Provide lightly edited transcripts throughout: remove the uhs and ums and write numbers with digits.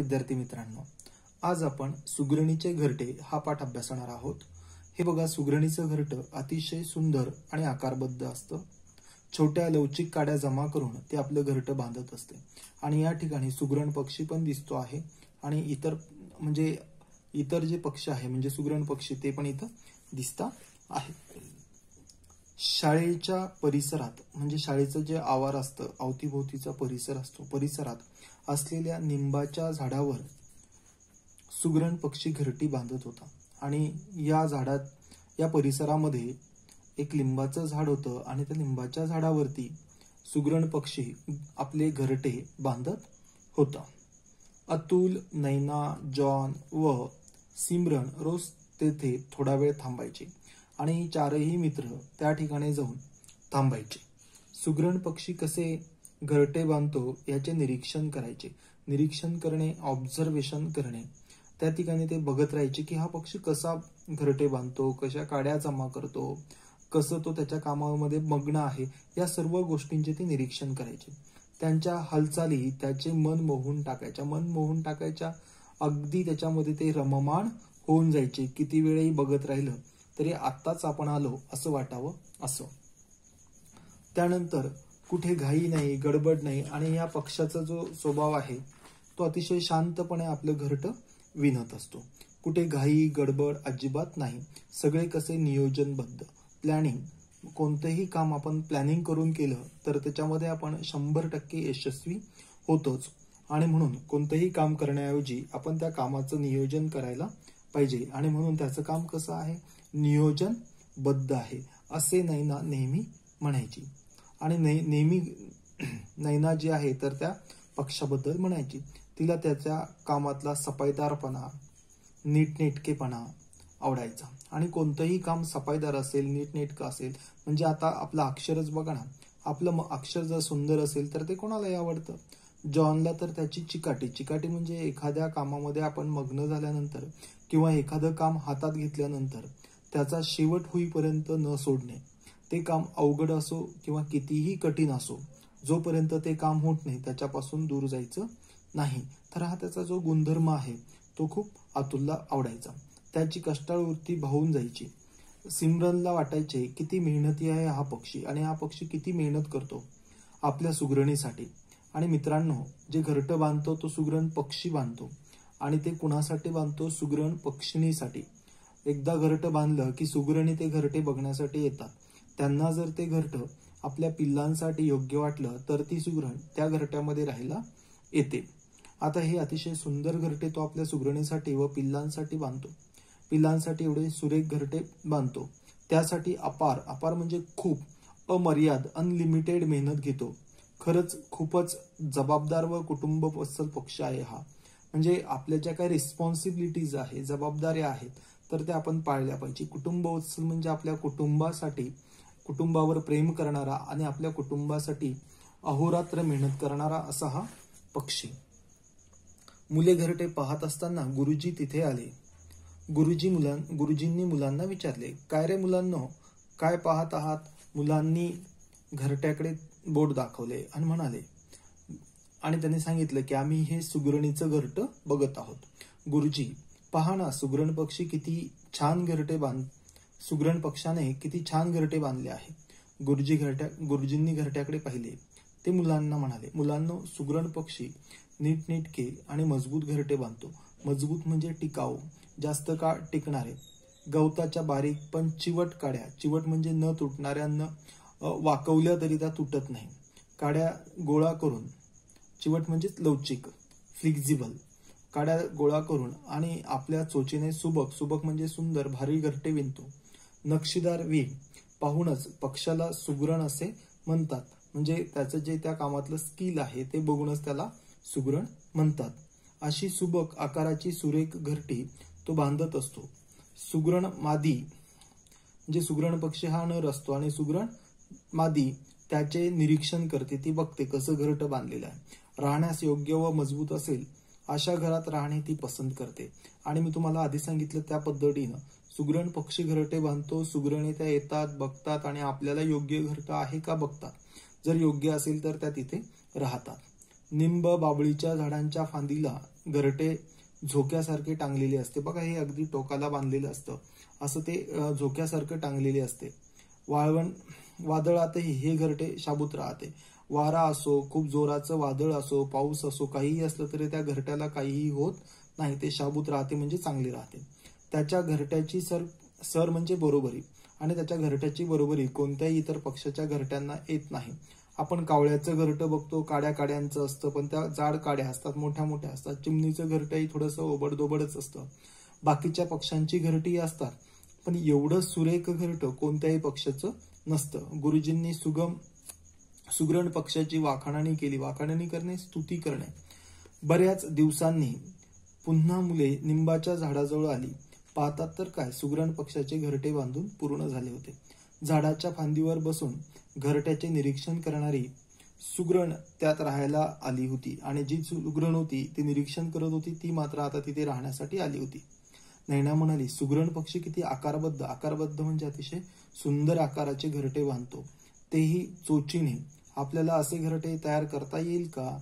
विद्यार्थी मित्रांनो, आज आपण सुगरणीचे घरटे हा पाठ अभ्यासणार आहोत। हे बघा, सुगरणीचं घरटं अतिशय सुंदर आणि आकारबद्ध असतं। छोट्या लवचिक काड्या जमा करून ते आपलं घरटं बांधत असते आणि या ठिकाणी सुगरण पक्षी पण दिसतो आहे आणि इतर जे पक्षी आहे म्हणजे सुगरण पक्षी ते पण इथं दिसता आहेत। शाळेच्या परिसरात म्हणजे शाळेचं जे आवार असतं, अवतीभोवतीचा परिसर असतो, परिसरात असलेल्या निंबाच्या झाडावर सुगरण पक्षी घरटी बांधत होता आणि या परिसरामध्ये एक लिंबाचं झाड होतं आणि त्या लिंबाच्या झाडावरती सुगरण पक्षी आपले घरटे बांधत होता। अतुल, नैना, जॉन व सिमरन रोज तेथे थोडा वेळ थांबायचे आणि चारही मित्र त्या ठिकाणी जाऊन थांबायचे। सुगरण पक्षी कसे घरटे बांधतो याचे निरीक्षण करायचे। निरीक्षण करणे, ऑब्झर्वेशन करणे, त्या ठिकाणी ते बघत राहायचे की हा पक्षी कसा घरटे बांधतो, कशा काड्या जमा करतो, कसं तो त्याच्या कामामध्ये मग्न आहे, या सर्व गोष्टींचे ते निरीक्षण करायचे। त्यांच्या हालचाली त्याचे मन मोहून टाकायच्या, अगदी त्याच्यामध्ये ते रममाण होऊन जायचे। किती वेळही बघत राहिलं तरी आत्ताच आपण आलो असं वाटावं असं। त्यानंतर कुठे घाई नाही, गडबड नाही आणि या पक्षाचा जो स्वभाव आहे तो अतिशय शांतपणे आपलं घरटं विणत असतो। कुठे घाई गडबड अजिबात नाही, सगळे कसे नियोजनबद्ध, प्लॅनिंग। कोणतेही काम आपण प्लॅनिंग करून केलं तर त्याच्यामध्ये आपण 100% यशस्वी होतोच आणि म्हणून कोणतेही काम करण्याऐवजी आपण त्या कामाचं नियोजन करायला पाहिजे आणि म्हणून त्याचं काम कसं आहे, नियोजनबद्ध आहे असे नैना नेहमी म्हणायची। आणि नेहमी नैना जी आहे तर त्या पक्षाबद्दल म्हणायची। तिला त्याच्या कामातला सफाईदारपणा, नीटनेटकेपणा आवडायचा आणि कोणतंही काम सफाईदार असेल, नीटनेटकं असेल, म्हणजे आता आपलं अक्षरच बघा ना, आपलं अक्षर जर सुंदर असेल तर ते कोणालाही आवडतं। जॉनला तर त्याची चिकाटी म्हणजे एखाद्या कामामध्ये आपण मग्न झाल्यानंतर किंवा एखादं काम हातात घेतल्यानंतर त्याचा शेवट होईपर्यंत न सोडणे। ते काम अवघड असो किंवा कितीही कठीण असो, जोपर्यंत ते काम होत नाही त्याच्यापासून दूर जायचं नाही। तर हा त्याचा जो गुणधर्म आहे तो खूप अतुलला आवडायचा। त्याची कष्टाळू वृत्ती भावून जायची। सिमरनला वाटायचे किती मेहनती आहे हा पक्षी आणि हा पक्षी किती मेहनत करतो आपल्या सुगरणीसाठी। आणि मित्रांनो, जे घरटं बांधतो तो सुगरण पक्षी बांधतो आणि ते कुणासाठी बांधतो, सुगरण पक्षिणीसाठी। एकदा घरटं बांधलं की सुगरणी ते घरटे बघण्यासाठी येतात। त्यांना जर ते घरटं आपल्या पिल्लांसाठी योग्य वाटलं तर ती सुगरण त्या घरट्यामध्ये राहायला येते। आता हे अतिशय सुंदर घरटे तो आपल्या सुगरणीसाठी व पिल्लांसाठी बांधतो। पिल्लांसाठी एवढे सुरेख घरटे बांधतो, त्यासाठी अपार म्हणजे खूप, अमर्याद अनलिमिटेड मेहनत घेतो। खरंच खूपच जबाबदार व कुटुंबवत्सल पक्ष आहे हा। म्हणजे आपल्या ज्या काही रिस्पॉन्सिबिलिटीज आहे, जबाबदाऱ्या आहेत तर त्या आपण पाळल्या पाहिजे। कुटुंबवत्सल म्हणजे आपल्या कुटुंबासाठी, कुटुंबावर प्रेम करणारा आणि आपल्या कुटुंबासाठी अहोरात्र मेहनत करणारा असा हा पक्षी। मुले घरटे पाहत असताना गुरुजी तिथे आले। गुरुजींनी मुलांना विचारले, काय रे मुलांनो, काय पाहत आहात? मुलांनी घरट्याकडे बोट दाखवले आणि म्हणाले आणि त्यांनी सांगितलं की आम्ही हे सुगरणीचं घरटं बघत आहोत। गुरुजी, पहा ना, सुगरण पक्षाने किती छान घरटे बांधले आहे। गुरुजींनी घरट्याकडे पाहिले। ते मुलांना म्हणाले, मुलांनो, सुगरण पक्षी नीटनेटके आणि मजबूत घरटे बांधतो। मजबूत म्हणजे टिकाऊ, जास्त काळ टिकणारे, गवताच्या बारीक पण चिवट काड्या, चिवट म्हणजे न तुटणाऱ्या, न वाकवल्या तरी त्या तुटत नाही, काड्या गोळा करून, चिवट म्हणजे लवचिक, फ्लेक्झिबल, काड्या गोळा करून आणि आपल्या चोचीने सुबक म्हणजे सुंदर भारी घरटे विणतो। नक्षीदार वीण पाहूनच पक्षाला सुगरण असे म्हणतात, म्हणजे त्याचं जे त्या कामातलं स्किल आहे ते बघूनच त्याला सुगरण म्हणतात। अशी सुबक आकाराची सुरेख घरटी तो बांधत असतो। सुगरण मादी म्हणजे सुगरण पक्षी हा नर असतो आणि सुगरण मादी त्याचे निरीक्षण करते, ती बघते कसं घरटं बांधलेलं आहे। राहण्यास योग्य व मजबूत असेल अशा घरात राहणे ती पसंत करते आणि मी तुम्हाला आधी सांगितलं त्या पद्धतीनं सुगरण पक्षी घरटे बांधतो। सुगरणी त्या येतात, बघतात आणि आपल्याला योग्य घरटं आहे का बघतात। जर योग्य असेल तर त्या तिथे राहतात। निंब बाबळीच्या झाडांच्या फांदीला घरटे झोक्यासारखे टांगलेले असते. बघा, हे अगदी टोकाला बांधलेलं असतं, असं ते झोक्यासारखं टांगलेले असते. वादळातही हे घरटे शाबूत राहते. वारा असो, खूप जोराचं वादळ असो, पाऊस असो, काहीही असलं तरी त्या घरट्याला काहीही होत नाही, ते शाबूत राहते म्हणजे चांगले राहते. त्याच्या घरट्याची सर म्हणजे बरोबरी, आणि त्याच्या घरट्याची बरोबरी कोणत्याही इतर पक्षाच्या घरट्यांना येत नाही. आपण कावळ्याचं घरटं बघतो, काड्या काड्यांचं असतं, पण त्या जाड काड्या असतात, मोठ्या मोठ्या असतात. चिमणीचं घरटंही थोडंसं ओबडधोबडच असतं. बाकीच्या पक्ष्यांची घरटी असतात, पण एवढं सुरेख घरटं कोणत्याही पक्षाचं नसतं. गुरुजींनी सुगरण पक्षाची वाखाणणी केली. वाखाणणी करणे, स्तुती करणे. बऱ्याच दिवसांनी पुन्हा मुले निंबाच्या झाडाजवळ आली. पाहतात तर काय, सुगरण पक्षाचे घरटे बांधून पूर्ण झाले होते. झाडाच्या फांदीवर बसून घरट्याचे निरीक्षण करणारी सुगरण त्यात राहायला आली होती, आणि जी सुगरण होती ती निरीक्षण करत होती ती मात्र आता तिथे राहण्यासाठी आली होती. नैना म्हणाली, सुगरण पक्षी किती आकारबद्ध म्हणजे अतिशय सुंदर आकाराचे घरटे बांधतो, तेही चोचीने. आपल्याला असे घरटे तयार करता येईल का?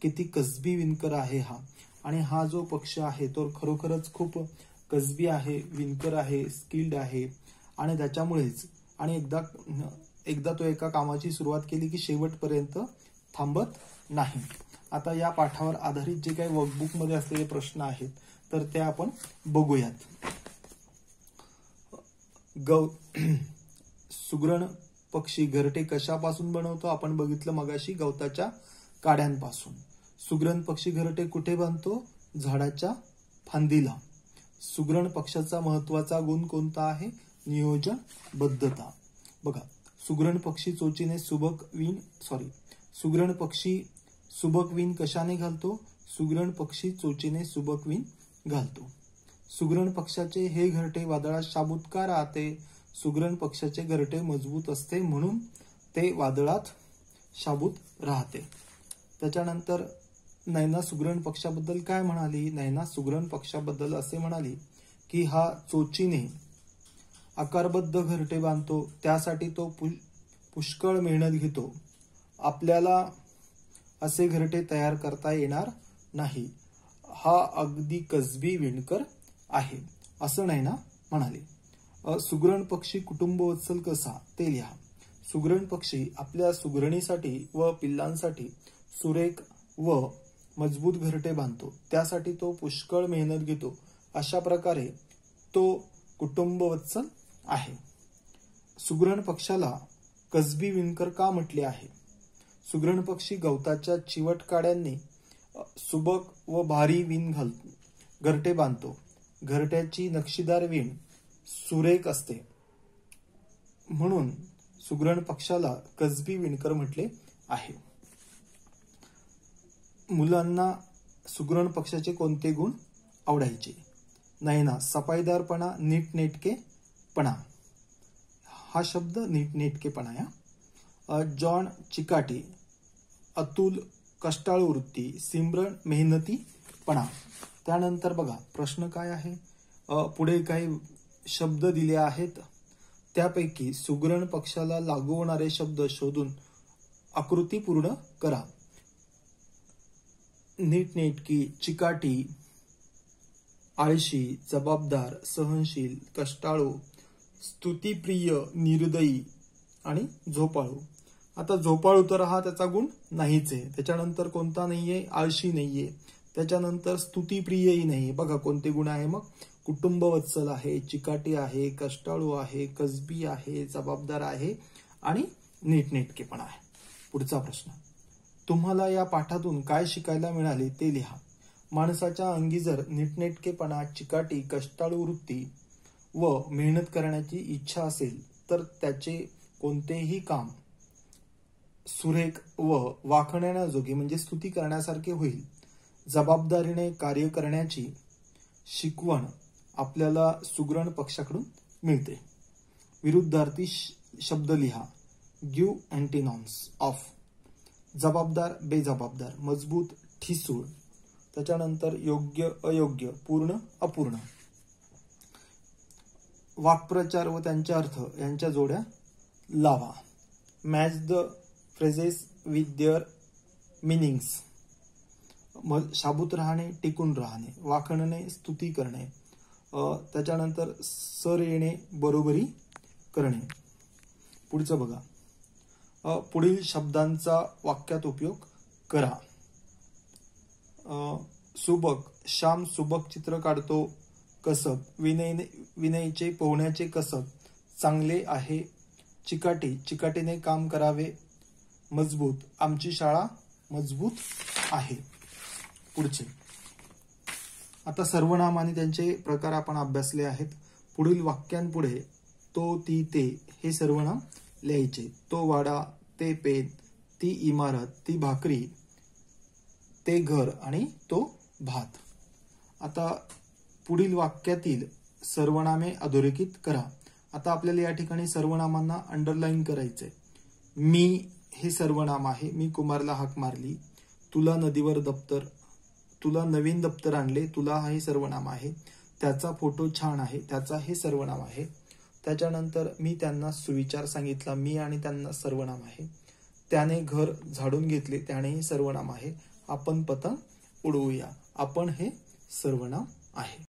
किती कसबी विणकर आहे हा. आणि हा जो पक्ष आहे तो खरोखरच खूप कसबी आहे, विणकर आहे, स्किल्ड आहे. आणि त्याच्यामुळेच आणि एकदा तो एका कामाची सुरुवात केली की शेवटपर्यंत थांबत नाही. आता या पाठावर आधारित जे काही वर्कबुक मध्ये असलेले प्रश्न आहेत तर ते आपण बघूयात. सुगरण पक्षी घरटे कशापासून बनवतो? आपण बघितलं मगाशी, गवताच्या काड्यांपासून. सुगरण पक्षी घरटे कुठे बांधतो? झाडाच्या फांदीला. सुगरण पक्षाचा महत्वाचा गुण कोणता आहे? नियोजनबद्धता. बघा, सुगरण पक्षी चोचीने सुगरण पक्षी सुबक विण कशाने घालतो? सुगरण पक्षी चोचीने सुबक विण घालतो. सुगरण पक्षाचे हे घरटे वादळात शाबूत का राहते? सुगरण पक्षाचे घरटे मजबूत असते म्हणून ते वादळात शाबूत राहते. त्याच्यानंतर नैना सुगरण पक्षाबद्दल काय म्हणाली? नैना सुगरण पक्षाबद्दल असे म्हणाली की हा चोचीने आकारबद्ध घरटे बांधतो, त्यासाठी तो पुष्कळ मेहनत घेतो. आपल्याला असे घरटे तयार करता येणार नाही. हा अगदी कसबी विणकर आहे, असं नैना म्हणाली. सुगरण पक्षी कुटुंबवत्सल कसा? ते लिहा. सुगरण पक्षी आपल्या सुगरणीसाठी व पिल्लांसाठी सुरेख व मजबूत घरटे बांधतो, त्यासाठी तो पुष्कळ मेहनत घेतो. अशा प्रकारे तो कुटुंबवत्सल आहे. सुगरण पक्षाला कसबी विणकर का म्हटले आहे? सुगरण पक्षी गवताच्या चिवट काड्यांनी सुबक व भारी विण घरटे बांधतो. घरट्याची नक्षीदार विण सुरेख असते म्हणून सुगरण पक्षाला कसबी विणकर म्हटले आहे. मुलांना सुगरण पक्षाचे कोणते गुण आवडायचे? नैना सफाईदारपणा, नीटनेटकेपणा. हा शब्द नीटनेटकेपणा या. जॉन चिकाटी, अतुल कष्टाळू वृत्ती, सिमरन मेहनतीपणा. त्यानंतर बघा प्रश्न काय आहे, पुढे काही शब्द दिले आहेत, त्यापैकी सुगरण पक्षाला लागू होणारे शब्द शोधून आकृती पूर्ण करा. नीटनेटकी, चिकाटी, आळशी, जबाबदार, सहनशील, कष्टाळू, स्तुतिप्रिय, निर्दयी आणि झोपाळू. आता झोपाळू तर हा त्याचा गुण नाहीच आहे. त्याच्यानंतर कोणता नाहीये? आळशी नाहीये. त्याच्यानंतर स्तुतिप्रियही नाही. बघा कोणते गुण आहे मग? कुटुंबवत्सल आहे, चिकाटी आहे, कष्टाळू आहे, कसबी आहे, जबाबदार आहे आणि नीटनेटकेपणा आहे. पुढचा प्रश्न, तुम्हाला या पाठातून काय शिकायला मिळाले ते लिहा. माणसाच्या अंगी जर नीटनेटकेपणा, चिकाटी, कष्टाळू वृत्ती व मेहनत करण्याची इच्छा असेल तर त्याचे कोणतेही काम सुरेख व वाखण्याजोगे म्हणजे स्तुती करण्यासारखे होईल. जबाबदारीने कार्य करण्याची शिकवण आपल्याला सुगरण पक्षाकडून मिळते. विरुद्धार्थी शब्द लिहा. गिव्ह अँटिनॉम्स ऑफ जबाबदार, बेजबाबदार, मजबूत, ठिसूळ. त्याच्यानंतर योग्य, अयोग्य, पूर्ण, अपूर्ण. वाक्प्रचार व त्यांचे अर्थ यांच्या जोड्या लावा. Match the phrases with their meanings. शाबूत राहणे, टिकून राहणे, वाखणणे, स्तुती करणे, त्याच्यानंतर सर येणे, बरोबरी करणे. पुढचं बघा. पुढील शब्दांचा वाक्यात उपयोग करा. सुबक, श्याम सुबक चित्र काढतो. कसब, विनयचे पोहण्याचे कसब चांगले आहे. चिकाटी, चिकाटीने काम करावे. मजबूत, आमची शाळा मजबूत आहे. पुढचे. आता सर्वनाम आणि त्यांचे प्रकार आपण अभ्यासले आहेत. पुढील वाक्यांपुढे तो, ती, ते हे सर्वनाम लिहायचे. तो वाडा, ते पेन, ती इमारत, ती भाकरी, ते घर आणि तो भात. आता पुढील वाक्यातील सर्वनामे अधोरेखित करा. आता आपल्याला या ठिकाणी सर्वनामांना अंडरलाईन करायचंय. मी हे सर्वनाम आहे. मी कुमारला हाक मारली. तुला नदीवर दप्तर, तुला नवीन दप्तर आणले, तुला हे सर्वनाम आहे. त्याचा फोटो छान आहे, त्याचा हे सर्वनाम आहे. त्याच्यानंतर मी त्यांना सुविचार सांगितला, मी आणि त्यांना सर्वनाम आहे. त्याने घर झाडून घेतले, त्याने हे सर्वनाम आहे. आपण पतंग उडवूया, आपण हे सर्वनाम आहे.